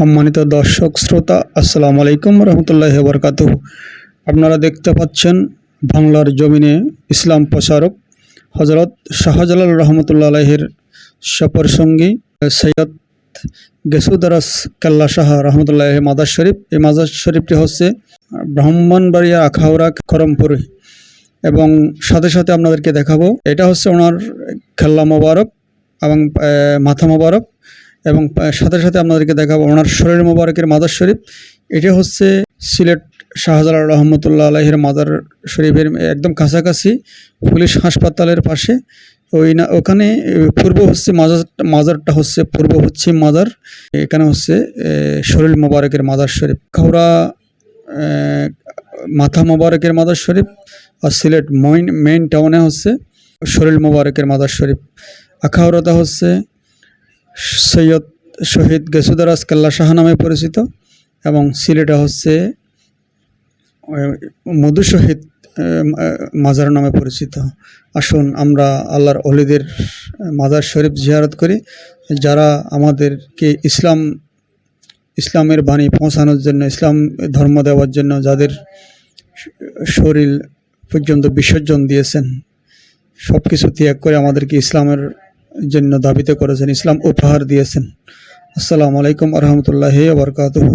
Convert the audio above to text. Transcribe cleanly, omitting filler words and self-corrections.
সম্মানিত দর্শক শ্রোতা, আসসালামু আলাইকুম রহমতুল্লাহি ওয়া বারাকাতুহু। আপনারা দেখতে পাচ্ছেন বাংলার জমিনে ইসলাম প্রচারক হজরত শাহজালাল রহমতুল্লাহ আলাইহির সফর সঙ্গী সৈয়দ গেসুদারাস কেল্লা শাহ রহমতুল্লাহ মাজার শরীফ। এই মাজার শরীফটি হচ্ছে ব্রাহ্মণবাড়িয়া আখাউড়া করমপুরে, এবং সাথে সাথে আপনাদেরকে দেখাবো এটা হচ্ছে ওনার খেল্লা মোবারক এবং মাথা মোবারক, এবং সাথে সাথে আপনাদেরকে দেখাবো ওনার শরীর মোবারকের মাজার শরীফ। এটা হচ্ছে সিলেট শাহজালাল রহমতুল্লাহ আলাইহির মাজার শরীফের একদম কাছাকাছি পুলিশ হাসপাতালের পাশে। ওখানে পূর্ব হচ্ছে মাজারটা হচ্ছে পূর্ব পশ্চিম মাজার, এখানে হচ্ছে শরীর মোবারকের মাজার শরীফ। খাউড়া মাথা মোবারকের মাজার শরীফ, আর সিলেট মেইন টাউনে হচ্ছে শরীর মোবারকের মাজার শরীফ। আখাউড়াতে হচ্ছে সৈয়দ শহীদ গেসুদারাস কেল্লা শাহ নামে পরিচিত, এবং সিলেটে হচ্ছে মধু শহীদ মাজার নামে পরিচিত। আসুন আমরা আল্লাহর ওলিদের মাজার শরীফ জিয়ারত করি, যারা আমাদেরকে ইসলামের বাণী পৌঁছানোর জন্য, ইসলাম ধর্ম দেওয়ার জন্য যাদের শরীর পর্যন্ত বিসর্জন দিয়েছেন, সব কিছু ত্যাগ করে আমাদেরকে ইসলামের জন্য দাবিত করেছেন, ইসলাম উপহার দিয়েছেন। আসসালামু আলাইকুম রহমতুল্লাহি ওয়া বারাকাতুহু।